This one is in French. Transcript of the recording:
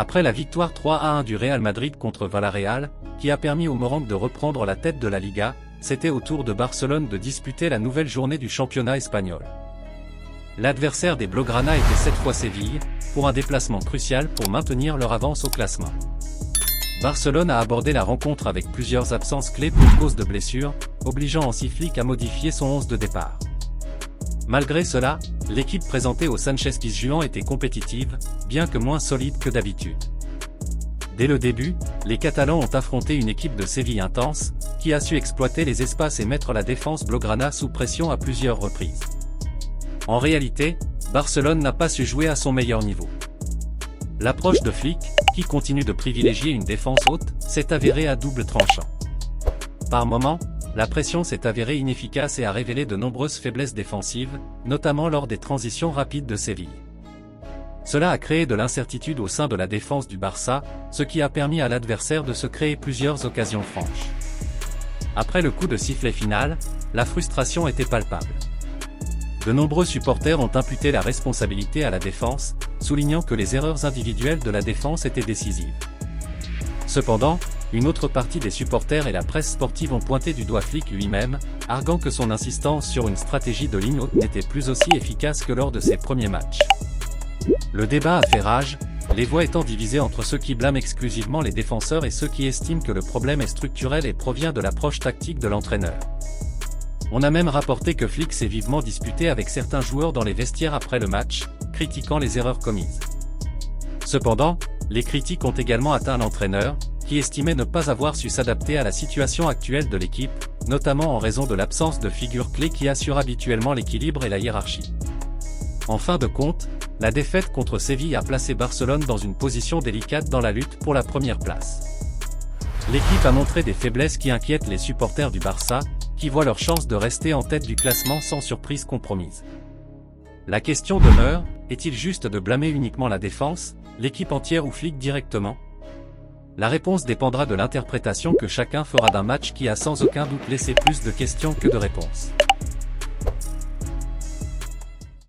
Après la victoire 3-1 du Real Madrid contre Villarreal, qui a permis au Merengue de reprendre la tête de la Liga, c'était au tour de Barcelone de disputer la nouvelle journée du championnat espagnol. L'adversaire des Blaugrana était cette fois Séville, pour un déplacement crucial pour maintenir leur avance au classement. Barcelone a abordé la rencontre avec plusieurs absences clés pour cause de blessures, obligeant Hansi Flick à modifier son 11 de départ. Malgré cela, l'équipe présentée au Sánchez-Pizjuán était compétitive, bien que moins solide que d'habitude. Dès le début, les Catalans ont affronté une équipe de Séville intense, qui a su exploiter les espaces et mettre la défense blaugrana sous pression à plusieurs reprises. En réalité, Barcelone n'a pas su jouer à son meilleur niveau. L'approche de Flick, qui continue de privilégier une défense haute, s'est avérée à double tranchant. Par moments, la pression s'est avérée inefficace et a révélé de nombreuses faiblesses défensives, notamment lors des transitions rapides de Séville. Cela a créé de l'incertitude au sein de la défense du Barça, ce qui a permis à l'adversaire de se créer plusieurs occasions franches. Après le coup de sifflet final, la frustration était palpable. De nombreux supporters ont imputé la responsabilité à la défense, soulignant que les erreurs individuelles de la défense étaient décisives. Cependant, une autre partie des supporters et la presse sportive ont pointé du doigt Flick lui-même, arguant que son insistance sur une stratégie de ligne haute n'était plus aussi efficace que lors de ses premiers matchs. Le débat a fait rage, les voix étant divisées entre ceux qui blâment exclusivement les défenseurs et ceux qui estiment que le problème est structurel et provient de l'approche tactique de l'entraîneur. On a même rapporté que Flick s'est vivement disputé avec certains joueurs dans les vestiaires après le match, critiquant les erreurs commises. Cependant, les critiques ont également atteint l'entraîneur, qui estimait ne pas avoir su s'adapter à la situation actuelle de l'équipe, notamment en raison de l'absence de figures clés qui assurent habituellement l'équilibre et la hiérarchie. En fin de compte, la défaite contre Séville a placé Barcelone dans une position délicate dans la lutte pour la première place. L'équipe a montré des faiblesses qui inquiètent les supporters du Barça, qui voient leur chance de rester en tête du classement sans surprise compromise. La question demeure, est-il juste de blâmer uniquement la défense, l'équipe entière ou Flick directement ? La réponse dépendra de l'interprétation que chacun fera d'un match qui a sans aucun doute laissé plus de questions que de réponses.